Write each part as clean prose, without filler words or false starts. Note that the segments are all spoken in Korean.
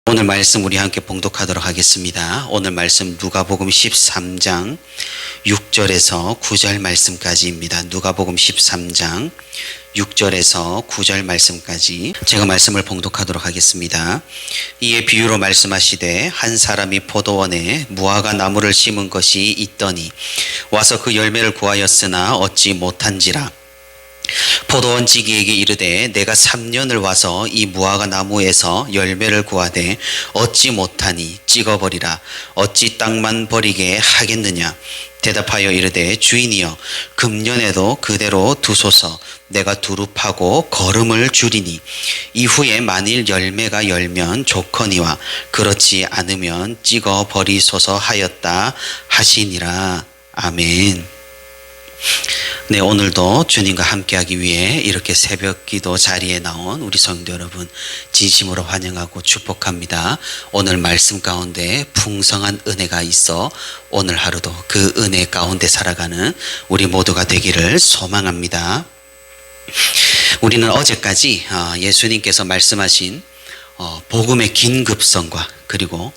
오늘 말씀 우리 함께 봉독하도록 하겠습니다. 오늘 말씀 누가복음 13장 6절에서 9절 말씀까지입니다. 누가복음 13장 6절에서 9절 말씀까지 제가 말씀을 봉독하도록 하겠습니다. 이에 비유로 말씀하시되 한 사람이 포도원에 무화과 나무를 심은 것이 있더니 와서 그 열매를 구하였으나 얻지 못한지라. 포도원 지기에게 이르되 내가 3년을 와서 이 무화과 나무에서 열매를 구하되 얻지 못하니 찍어버리라. 어찌 땅만 버리게 하겠느냐. 대답하여 이르되 주인이여 금년에도 그대로 두소서. 내가 두릅하고 거름을 주리니 이후에 만일 열매가 열면 좋거니와 그렇지 않으면 찍어버리소서 하였다 하시니라. 아멘. 네, 오늘도 주님과 함께하기 위해 이렇게 새벽 기도 자리에 나온 우리 성도 여러분 진심으로 환영하고 축복합니다. 오늘 말씀 가운데 풍성한 은혜가 있어 오늘 하루도 그 은혜 가운데 살아가는 우리 모두가 되기를 소망합니다. 우리는 어제까지 예수님께서 말씀하신 복음의 긴급성과 그리고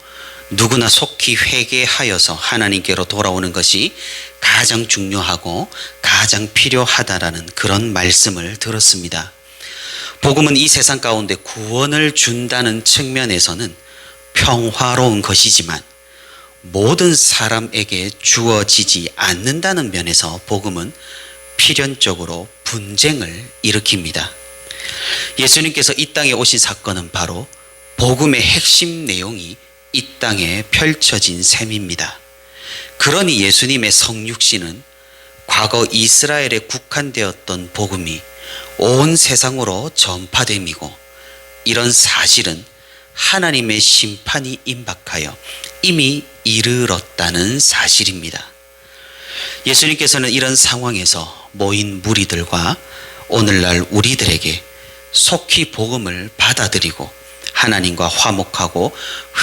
누구나 속히 회개하여서 하나님께로 돌아오는 것이 가장 중요하고 가장 필요하다라는 그런 말씀을 들었습니다. 복음은 이 세상 가운데 구원을 준다는 측면에서는 평화로운 것이지만 모든 사람에게 주어지지 않는다는 면에서 복음은 필연적으로 분쟁을 일으킵니다. 예수님께서 이 땅에 오신 사건은 바로 복음의 핵심 내용이 이 땅에 펼쳐진 셈입니다. 그러니 예수님의 성육신은 과거 이스라엘에 국한되었던 복음이 온 세상으로 전파됨이고 이런 사실은 하나님의 심판이 임박하여 이미 이르렀다는 사실입니다. 예수님께서는 이런 상황에서 모인 무리들과 오늘날 우리들에게 속히 복음을 받아들이고 하나님과 화목하고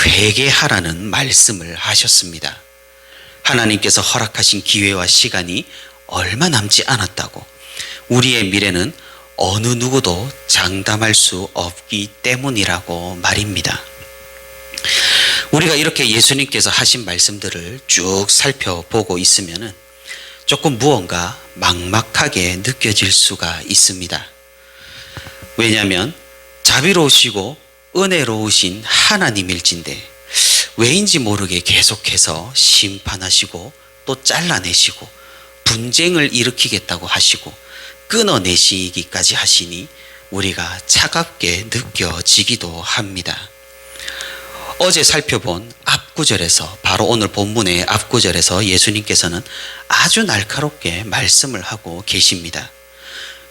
회개하라는 말씀을 하셨습니다. 하나님께서 허락하신 기회와 시간이 얼마 남지 않았다고 우리의 미래는 어느 누구도 장담할 수 없기 때문이라고 말입니다. 우리가 이렇게 예수님께서 하신 말씀들을 쭉 살펴보고 있으면 조금 무언가 막막하게 느껴질 수가 있습니다. 왜냐하면 자비로우시고 은혜로우신 하나님일진데 왜인지 모르게 계속해서 심판하시고 또 잘라내시고 분쟁을 일으키겠다고 하시고 끊어내시기까지 하시니 우리가 차갑게 느껴지기도 합니다. 어제 살펴본 앞구절에서 바로 오늘 본문의 앞구절에서 예수님께서는 아주 날카롭게 말씀을 하고 계십니다.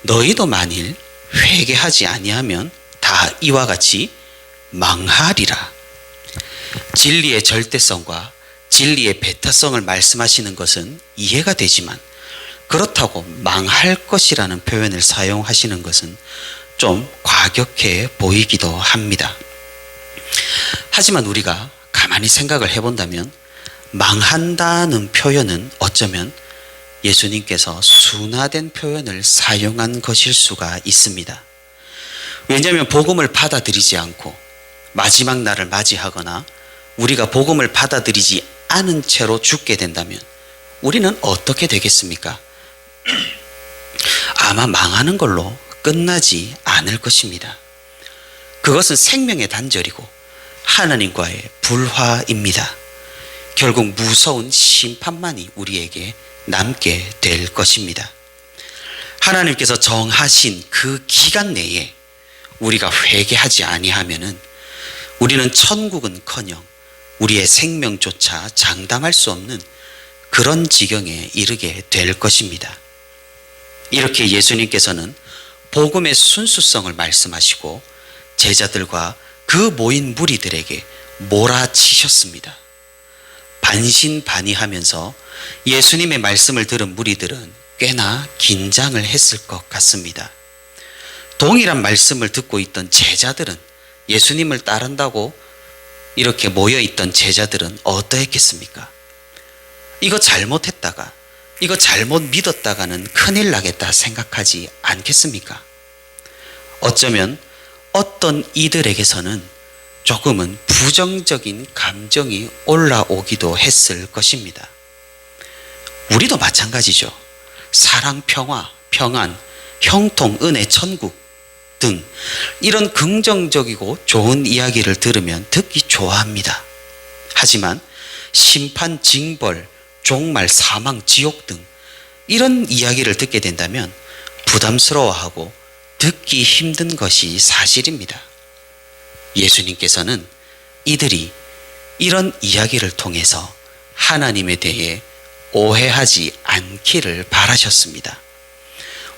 너희도 만일 회개하지 아니하면 다 이와 같이 망하리라. 진리의 절대성과 진리의 배타성을 말씀하시는 것은 이해가 되지만 그렇다고 망할 것이라는 표현을 사용하시는 것은 좀 과격해 보이기도 합니다. 하지만 우리가 가만히 생각을 해본다면 망한다는 표현은 어쩌면 예수님께서 순화된 표현을 사용한 것일 수가 있습니다. 왜냐하면 복음을 받아들이지 않고 마지막 날을 맞이하거나 우리가 복음을 받아들이지 않은 채로 죽게 된다면 우리는 어떻게 되겠습니까? 아마 망하는 걸로 끝나지 않을 것입니다. 그것은 생명의 단절이고 하나님과의 불화입니다. 결국 무서운 심판만이 우리에게 남게 될 것입니다. 하나님께서 정하신 그 기간 내에 우리가 회개하지 아니하면은 우리는 천국은커녕 우리의 생명조차 장담할 수 없는 그런 지경에 이르게 될 것입니다. 이렇게 예수님께서는 복음의 순수성을 말씀하시고 제자들과 그 모인 무리들에게 몰아치셨습니다. 반신반의하면서 예수님의 말씀을 들은 무리들은 꽤나 긴장을 했을 것 같습니다. 동일한 말씀을 듣고 있던 제자들은 예수님을 따른다고 이렇게 모여있던 제자들은 어떠했겠습니까? 이거 잘못했다가 이거 잘못 믿었다가는 큰일 나겠다 생각하지 않겠습니까? 어쩌면 어떤 이들에게서는 조금은 부정적인 감정이 올라오기도 했을 것입니다. 우리도 마찬가지죠. 사랑, 평화, 평안, 형통, 은혜, 천국 등 이런 긍정적이고 좋은 이야기를 들으면 듣기 좋아합니다. 하지만 심판, 징벌, 종말, 사망, 지옥 등 이런 이야기를 듣게 된다면 부담스러워하고 듣기 힘든 것이 사실입니다. 예수님께서는 이들이 이런 이야기를 통해서 하나님에 대해 오해하지 않기를 바라셨습니다.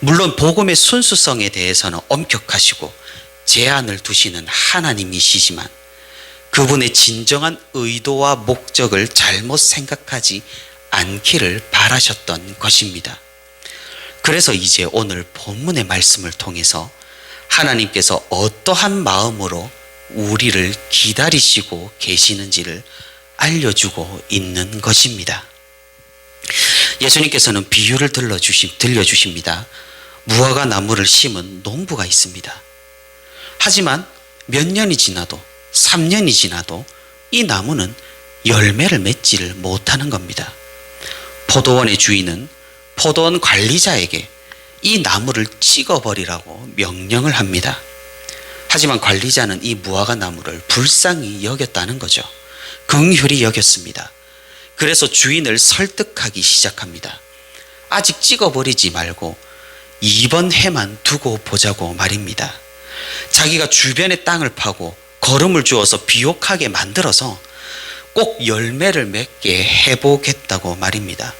물론 복음의 순수성에 대해서는 엄격하시고 제한을 두시는 하나님이시지만 그분의 진정한 의도와 목적을 잘못 생각하지 않기를 바라셨던 것입니다. 그래서 이제 오늘 본문의 말씀을 통해서 하나님께서 어떠한 마음으로 우리를 기다리시고 계시는지를 알려주고 있는 것입니다. 예수님께서는 비유를 들려주십니다. 무화과 나무를 심은 농부가 있습니다. 하지만 몇 년이 지나도 3년이 지나도 이 나무는 열매를 맺지를 못하는 겁니다. 포도원의 주인은 포도원 관리자에게 이 나무를 찍어버리라고 명령을 합니다. 하지만 관리자는 이 무화과 나무를 불쌍히 여겼다는 거죠. 긍휼히 여겼습니다. 그래서 주인을 설득하기 시작합니다. 아직 찍어버리지 말고 이번 해만 두고 보자고 말입니다. 자기가 주변의 땅을 파고 거름을 주어서 비옥하게 만들어서 꼭 열매를 맺게 해보겠다고 말입니다.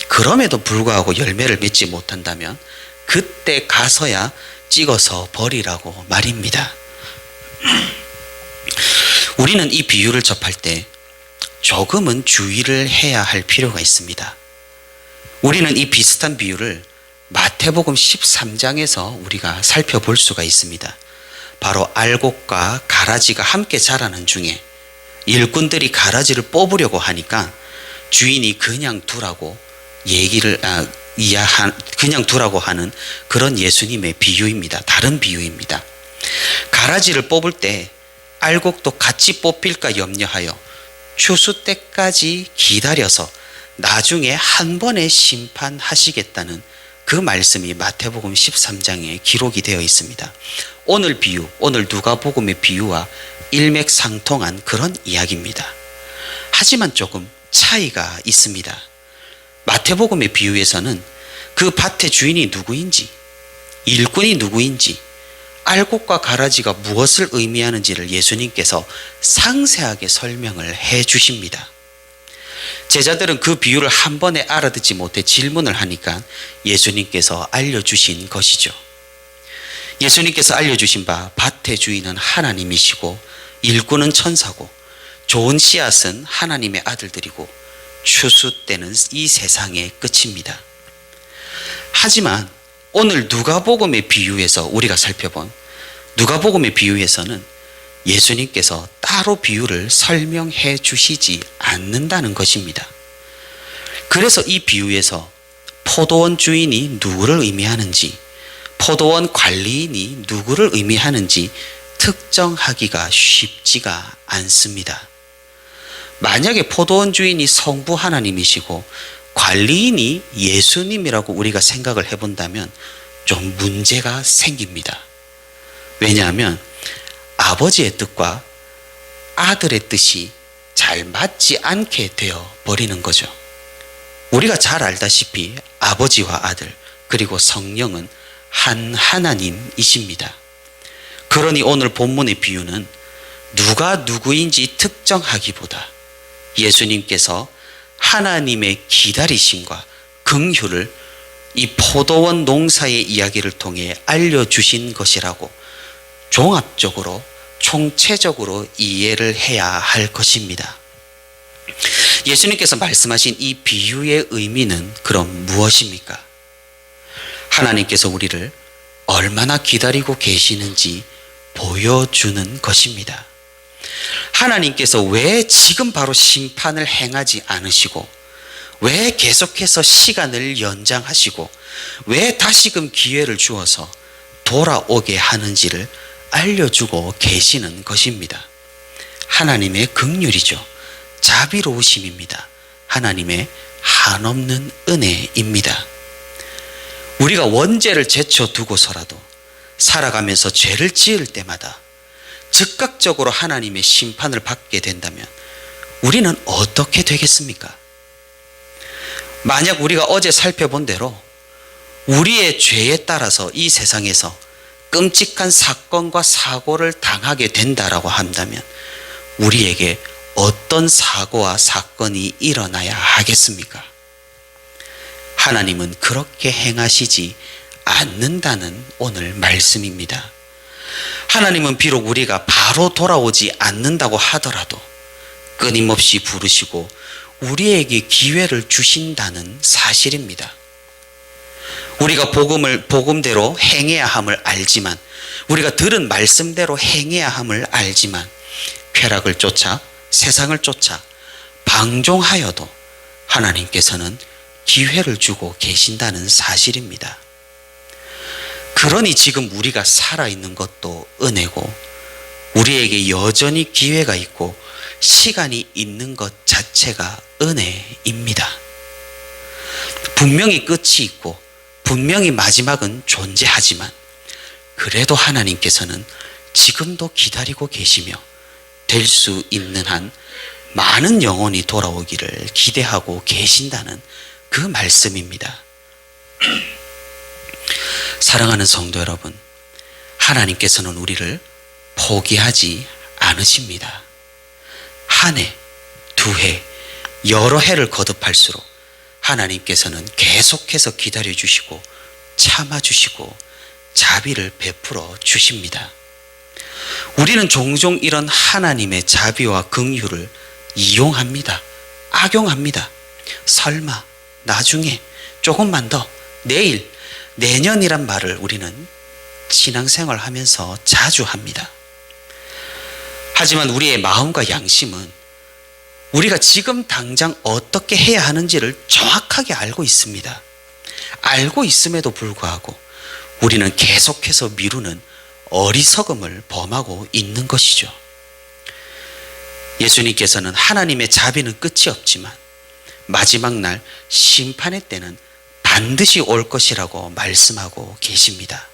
그럼에도 불구하고 열매를 맺지 못한다면 그때 가서야 찍어서 버리라고 말입니다. 우리는 이 비유를 접할 때 조금은 주의를 해야 할 필요가 있습니다. 우리는 이 비슷한 비유를 마태복음 13장에서 우리가 살펴볼 수가 있습니다. 바로 알곡과 가라지가 함께 자라는 중에 일꾼들이 가라지를 뽑으려고 하니까 주인이 그냥 두라고 그냥 두라고 하는 그런 예수님의 비유입니다. 다른 비유입니다. 가라지를 뽑을 때 알곡도 같이 뽑힐까 염려하여 추수 때까지 기다려서 나중에 한 번에 심판하시겠다는 그 말씀이 마태복음 13장에 기록이 되어 있습니다. 오늘 비유, 오늘 누가복음의 비유와 일맥상통한 그런 이야기입니다. 하지만 조금 차이가 있습니다. 마태복음의 비유에서는 그 밭의 주인이 누구인지, 일꾼이 누구인지, 알곡과 가라지가 무엇을 의미하는지를 예수님께서 상세하게 설명을 해 주십니다. 제자들은 그 비유를 한 번에 알아듣지 못해 질문을 하니까 예수님께서 알려주신 것이죠. 예수님께서 알려주신 바 밭의 주인은 하나님이시고 일꾼은 천사고 좋은 씨앗은 하나님의 아들들이고 추수 때는 이 세상의 끝입니다. 하지만 오늘 누가복음의 비유에서 우리가 살펴본 누가복음의 비유에서는 예수님께서 따로 비유를 설명해 주시지 않는다는 것입니다. 그래서 이 비유에서 포도원 주인이 누구를 의미하는지, 포도원 관리인이 누구를 의미하는지 특정하기가 쉽지가 않습니다. 만약에 포도원 주인이 성부 하나님이시고 관리인이 예수님이라고 우리가 생각을 해본다면 좀 문제가 생깁니다. 왜냐하면 아버지의 뜻과 아들의 뜻이 잘 맞지 않게 되어 버리는 거죠. 우리가 잘 알다시피 아버지와 아들 그리고 성령은 한 하나님이십니다. 그러니 오늘 본문의 비유는 누가 누구인지 특정하기보다 예수님께서 하나님의 기다리심과 긍휼을 이 포도원 농사의 이야기를 통해 알려주신 것이라고 종합적으로 총체적으로 이해를 해야 할 것입니다. 예수님께서 말씀하신 이 비유의 의미는 그럼 무엇입니까? 하나님께서 우리를 얼마나 기다리고 계시는지 보여주는 것입니다. 하나님께서 왜 지금 바로 심판을 행하지 않으시고 왜 계속해서 시간을 연장하시고 왜 다시금 기회를 주어서 돌아오게 하는지를 알려주고 계시는 것입니다. 하나님의 긍휼이죠. 자비로우심입니다. 하나님의 한없는 은혜입니다. 우리가 원죄를 제쳐두고서라도 살아가면서 죄를 지을 때마다 즉각적으로 하나님의 심판을 받게 된다면 우리는 어떻게 되겠습니까? 만약 우리가 어제 살펴본 대로 우리의 죄에 따라서 이 세상에서 끔찍한 사건과 사고를 당하게 된다라고 한다면 우리에게 어떤 사고와 사건이 일어나야 하겠습니까? 하나님은 그렇게 행하시지 않는다는 오늘 말씀입니다. 하나님은 비록 우리가 바로 돌아오지 않는다고 하더라도 끊임없이 부르시고 우리에게 기회를 주신다는 사실입니다. 우리가 복음대로 행해야 함을 알지만, 우리가 들은 말씀대로 행해야 함을 알지만 쾌락을 쫓아 세상을 쫓아 방종하여도 하나님께서는 기회를 주고 계신다는 사실입니다. 그러니 지금 우리가 살아있는 것도 은혜고 우리에게 여전히 기회가 있고 시간이 있는 것 자체가 은혜입니다. 분명히 끝이 있고 분명히 마지막은 존재하지만 그래도 하나님께서는 지금도 기다리고 계시며 될 수 있는 한 많은 영혼이 돌아오기를 기대하고 계신다는 그 말씀입니다. 사랑하는 성도 여러분, 하나님께서는 우리를 포기하지 않으십니다. 한 해, 두 해, 여러 해를 거듭할수록 하나님께서는 계속해서 기다려주시고 참아주시고 자비를 베풀어 주십니다. 우리는 종종 이런 하나님의 자비와 긍휼을 이용합니다. 악용합니다. 설마, 나중에, 조금만 더, 내일, 내년이란 말을 우리는 신앙생활 하면서 자주 합니다. 하지만 우리의 마음과 양심은 우리가 지금 당장 어떻게 해야 하는지를 정확하게 알고 있습니다. 알고 있음에도 불구하고 우리는 계속해서 미루는 어리석음을 범하고 있는 것이죠. 예수님께서는 하나님의 자비는 끝이 없지만 마지막 날 심판의 때는 반드시 올 것이라고 말씀하고 계십니다.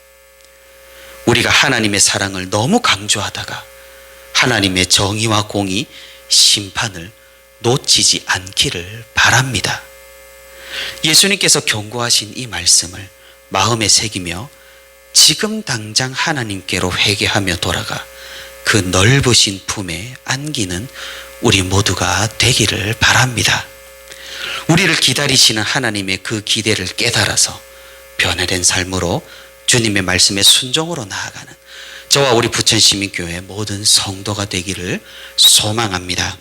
우리가 하나님의 사랑을 너무 강조하다가 하나님의 정의와 공의, 심판을 놓치지 않기를 바랍니다. 예수님께서 경고하신 이 말씀을 마음에 새기며 지금 당장 하나님께로 회개하며 돌아가 그 넓으신 품에 안기는 우리 모두가 되기를 바랍니다. 우리를 기다리시는 하나님의 그 기대를 깨달아서 변화된 삶으로 주님의 말씀에 순종으로 나아가는 저와 우리 부천시민교회 모든 성도가 되기를 소망합니다.